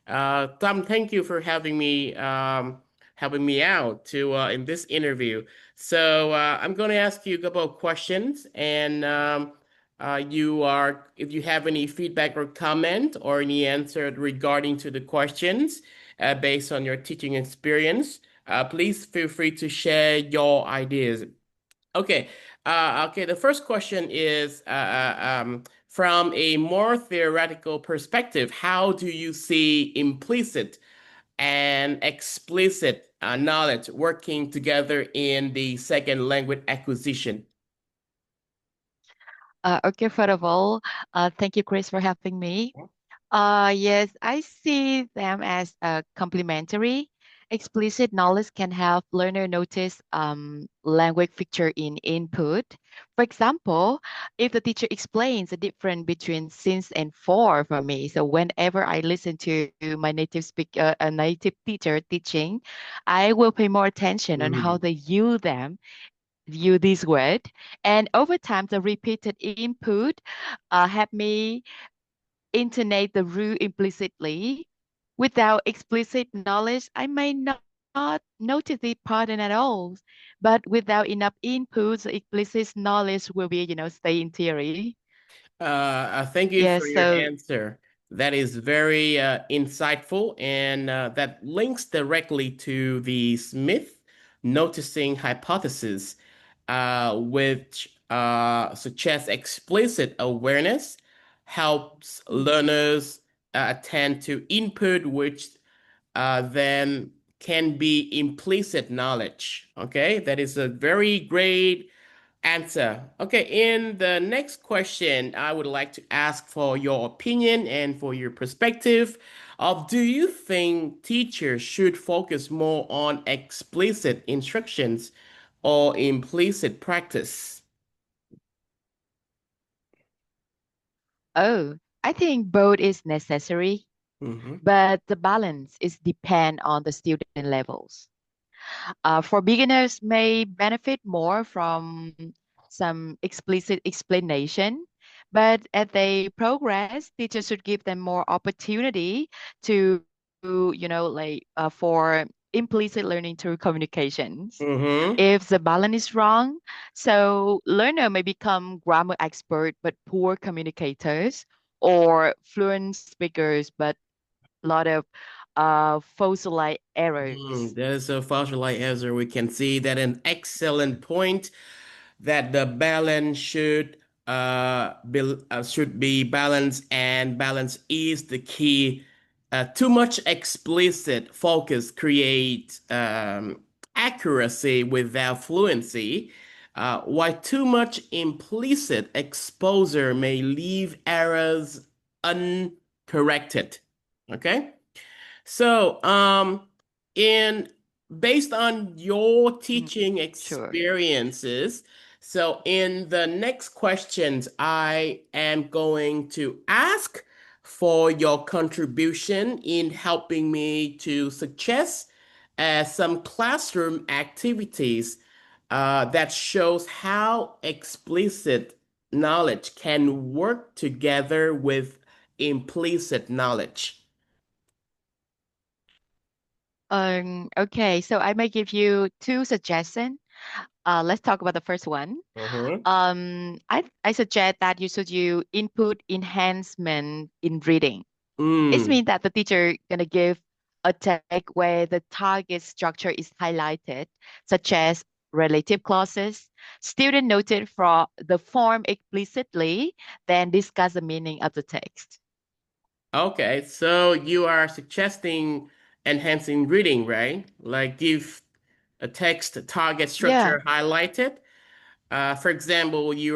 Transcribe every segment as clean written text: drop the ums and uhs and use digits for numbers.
Tom, thank you for having me out to in this interview. So I'm going to ask you a couple of questions, and if you have any feedback or comment or any answer regarding to the questions based on your teaching experience, please feel free to share your ideas. Okay. Okay. The first question is from a more theoretical perspective, how do you see implicit and explicit knowledge working together in the second language acquisition? Okay, first of all, thank you, Chris, for having me. Yes, I see them as complementary. Explicit knowledge can help learner notice language feature in input. For example, if the teacher explains the difference between since and for me, so whenever I listen to my a native teacher teaching, I will pay more attention on how Mhm. they use this word. And over time, the repeated input help me intonate the rule implicitly. Without explicit knowledge, I may not notice the pattern at all. But without enough input, the explicit knowledge will be, stay in theory. Thank you for Yes, your so answer. That is very insightful, and that links directly to the Smith noticing hypothesis, which suggests explicit awareness helps learners attend to input, which then can be implicit knowledge. Okay, that is a very great answer. Okay, in the next question, I would like to ask for your opinion and for your perspective of do you think teachers should focus more on explicit instructions or implicit practice? I think both is necessary, Mhm. but the balance is depend on the student levels. For beginners may benefit more from some explicit explanation, but as they progress, teachers should give them more opportunity to, for implicit learning through communications. Mm-hmm. If the balance is wrong, so learner may become grammar expert but poor communicators, or fluent speakers but a lot of fossilized errors. There's a fossilized answer. We can see that an excellent point that the balance should be balanced, and balance is the key. Too much explicit focus creates accuracy without fluency, while too much implicit exposure may leave errors uncorrected. Okay? So, in based on your Mm, teaching sure. experiences, so in the next questions, I am going to ask for your contribution in helping me to suggest some classroom activities that shows how explicit knowledge can work together with implicit knowledge. Okay, so I may give you two suggestions. Let's talk about the first one. Mhm. I suggest that you should use input enhancement in reading. It Mm. means that the teacher gonna give a tag where the target structure is highlighted, such as relative clauses. Student noted for the form explicitly, then discuss the meaning of the text. Okay, so you are suggesting enhancing reading, right? Like give a text target Yeah. structure highlighted. For example, you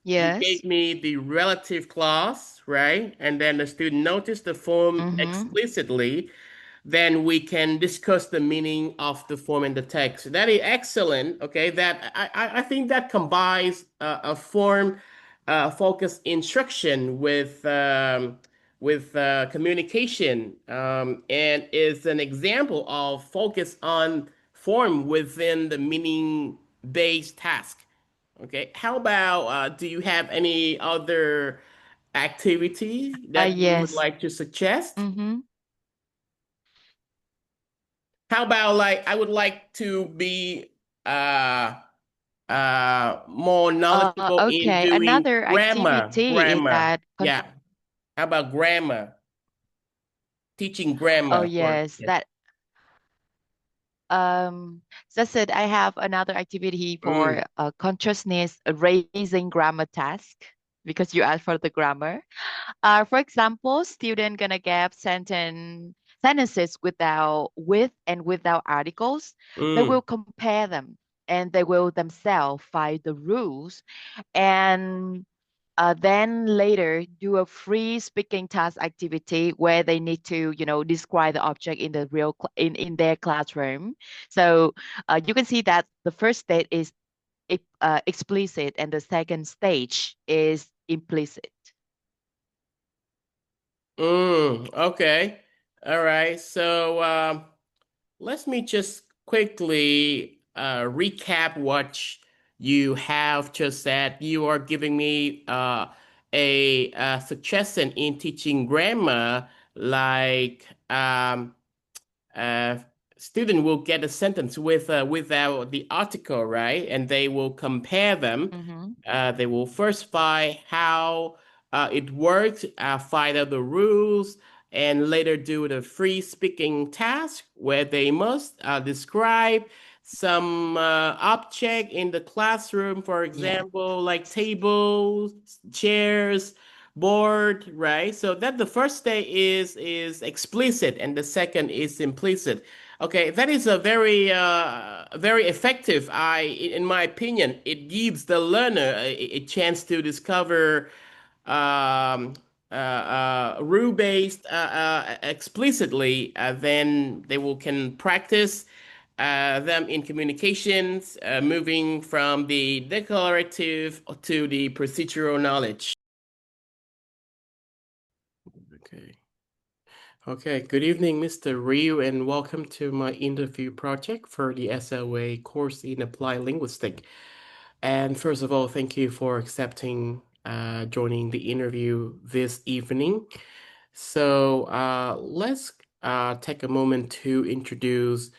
Yes. gave me the relative clause, right? And then the student noticed the form Mm-hmm. explicitly, then we can discuss the meaning of the form in the text. That is excellent. Okay, that I think that combines a form focused instruction with communication, and is an example of focus on form within the meaning based task. Okay, how about do you have any other activity that you would Yes. like to suggest? Mm-hmm. How about like I would like to be uh more knowledgeable in Okay. doing Another grammar. activity is Grammar. that Yeah. How about grammar? Teaching oh grammar for yes, yes. that that's it. I have another activity for Mm, consciousness raising grammar task because you asked for the grammar. For example, student gonna get sentences without with and without articles. They will mm. compare them and they will themselves find the rules and then later do a free speaking task activity where they need to, describe the object in the in their classroom. So you can see that the first stage is explicit and the second stage is implicit. Okay. All right. So let me just quickly recap what you have just said. You are giving me a suggestion in teaching grammar, like uh, student will get a sentence with without the article, right? And they will compare them. Mm-hmm. They will first find how it works, find out the rules, and later do the free speaking task where they must describe some object in the classroom, for Yes. example, like tables, chairs, board, right? So that the first day is explicit and the second is implicit. Okay, that is a very effective. In my opinion, it gives the learner a chance to discover um, rule based explicitly. Then they will can practice them in communications, moving from the declarative to the procedural knowledge. Okay. Okay, good evening, Mr. Ryu, and welcome to my interview project for the SLA course in Applied Linguistics. And first of all, thank you for accepting joining the interview this evening. So let's take a moment to introduce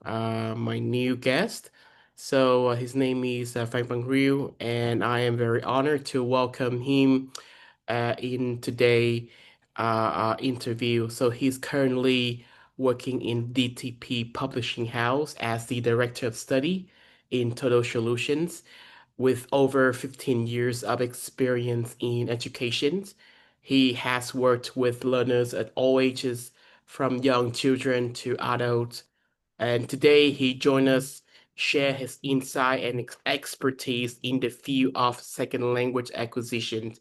my new guest. So his name is Phang Bang Ryu, and I am very honored to welcome him in today interview. So he's currently working in DTP Publishing House as the Director of Study in Total Solutions with over 15 years of experience in education. He has worked with learners at all ages, from young children to adults. And today he joined us, share his insight and expertise in the field of second language acquisition,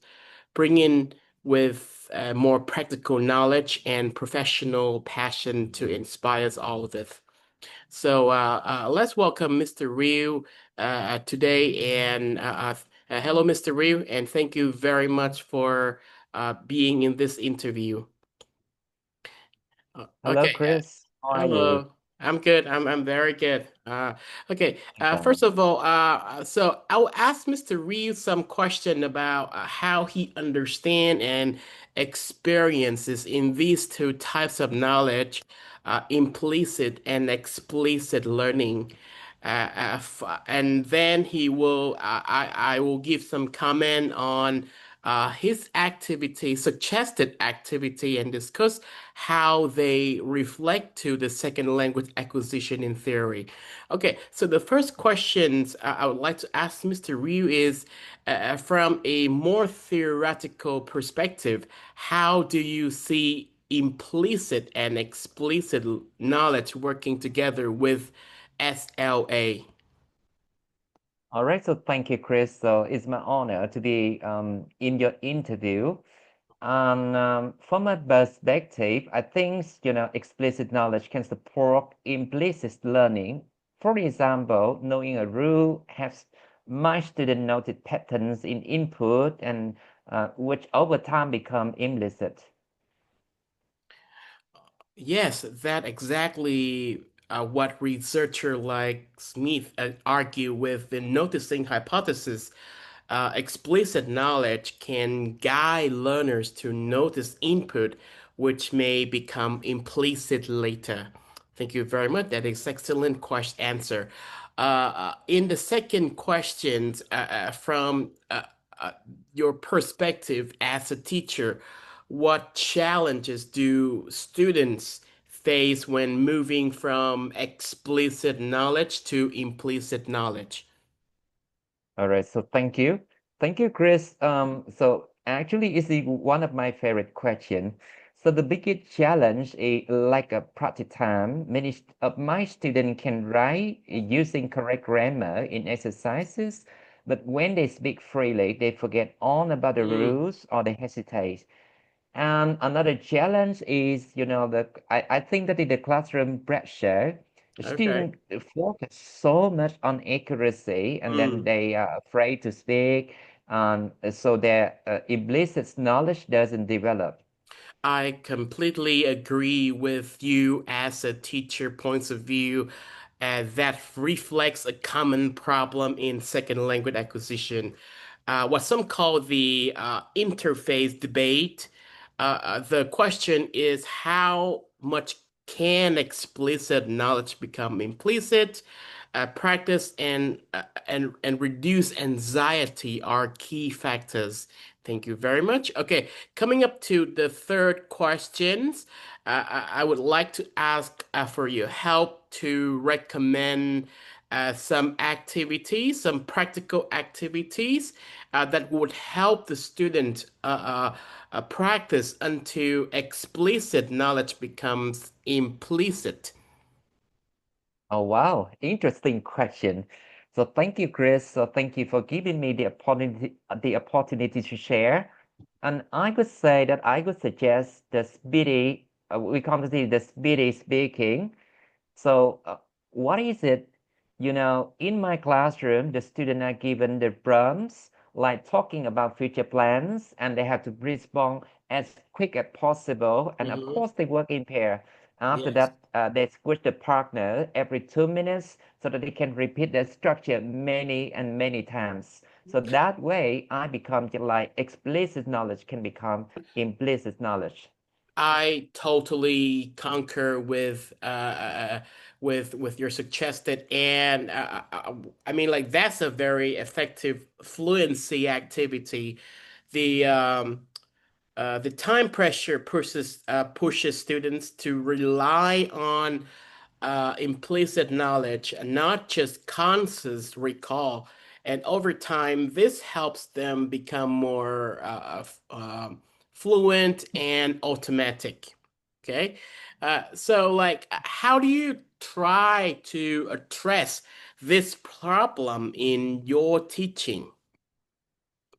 bringing with more practical knowledge and professional passion to inspire us all of this. So let's welcome Mr. Ryu today. And hello, Mr. Ryu, and thank you very much for being in this interview. Hello, Okay. Chris. How are you? Hello. I'm good. I'm very good. Okay. Okay. First of all, so I will ask Mr. Reed some question about how he understand and experiences in these two types of knowledge, implicit and explicit learning. And then he will, I will give some comment on his activity, suggested activity, and discuss how they reflect to the second language acquisition in theory. Okay, so the first questions I would like to ask Mr. Ryu is from a more theoretical perspective, how do you see implicit and explicit knowledge working together with SLA? All right. So thank you, Chris. So it's my honor to be in your interview. And from my perspective, I think explicit knowledge can support implicit learning. For example, knowing a rule helps my student notice patterns in input and which over time become implicit. Yes, that exactly what researcher like Smith argue with the noticing hypothesis. Explicit knowledge can guide learners to notice input, which may become implicit later. Thank you very much. That is excellent question answer. In the second question, from uh, your perspective as a teacher, what challenges do students face when moving from explicit knowledge to implicit knowledge? All right, so thank you. Thank you, Chris. So actually, it's one of my favorite questions. So the biggest challenge is lack of practice time. Many of my students can write using correct grammar in exercises, but when they speak freely, they forget all about the Mm, rules or they hesitate. And another challenge is, I think that in the classroom pressure, the okay. student focus so much on accuracy and then Mm. they are afraid to speak. And so their implicit knowledge doesn't develop. I completely agree with you as a teacher points of view, that reflects a common problem in second language acquisition, what some call the interface debate. The question is how much can explicit knowledge become implicit? Practice and reduce anxiety are key factors. Thank you very much. Okay, coming up to the third questions, I would like to ask for your help to recommend some activities, some practical activities that would help the student practice until explicit knowledge becomes implicit. Oh, wow. Interesting question. So thank you, Chris. So thank you for giving me the opportunity to share. And I could say that I would suggest the speedy, we call it the speedy speaking. So, what is it? In my classroom, the students are given the prompts, like talking about future plans, and they have to respond as quick as possible. And of Hmm. course, they work in pair. After Yes. that, they switch the partner every 2 minutes so that they can repeat the structure many and many times. So that way, I become just like explicit knowledge can become implicit knowledge. I totally concur with your suggested, and I mean, like that's a very effective fluency activity. The the time pressure pushes students to rely on implicit knowledge, and not just conscious recall. And over time, this helps them become more fluent and automatic. Okay. So, like, how do you try to address this problem in your teaching?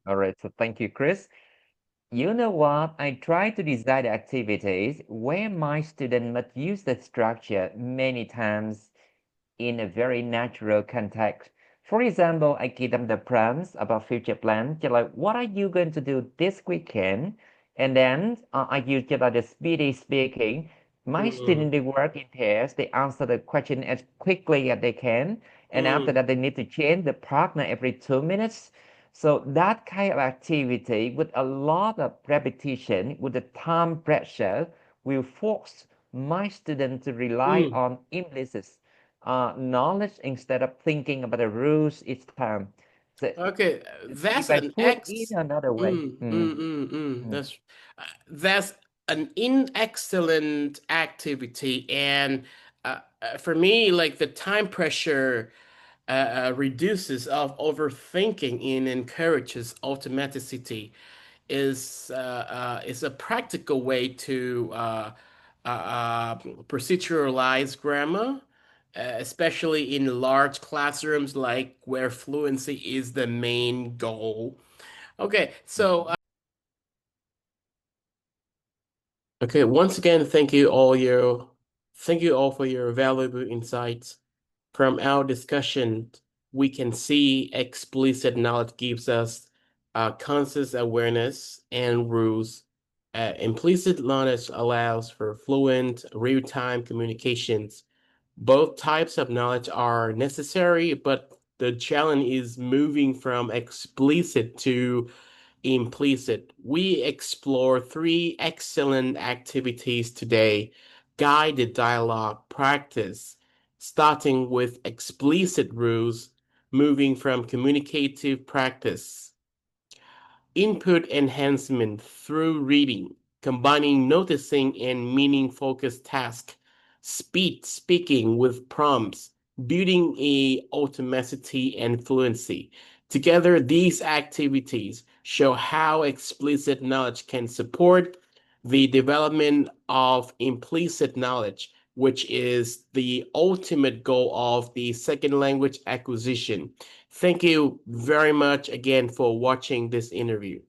All right, so thank you, Chris. You know what? I try to design activities where my student must use the structure many times in a very natural context. For example, I give them the prompts about future plans, just like what are you going to do this weekend? And then I use just like the speedy speaking. My Mm, students they work in pairs, they answer the question as quickly as they can. And after mm, that, they need to change the partner every 2 minutes. So that kind of activity with a lot of repetition, with the time pressure, will force my students to rely mm. on implicit knowledge instead of thinking about the rules each time. So Okay, if that's I an put in ex. another way, mm, That's an in excellent activity, and for me, like the time pressure reduces of overthinking and encourages automaticity. Is a practical way to proceduralize grammar, especially in large classrooms like where fluency is the main goal. Okay, so mm. okay, once again, thank you all for your valuable insights. From our discussion, we can see explicit knowledge gives us conscious awareness and rules. Implicit knowledge allows for fluent, real-time communications. Both types of knowledge are necessary, but the challenge is moving from explicit to implicit. We explore three excellent activities today: guided dialogue, practice, starting with explicit rules, moving from communicative practice. Input enhancement through reading, combining noticing and meaning-focused tasks, speed speaking with prompts, building a automaticity and fluency. Together, these activities show how explicit knowledge can support the development of implicit knowledge, which is the ultimate goal of the second language acquisition. Thank you very much again for watching this interview.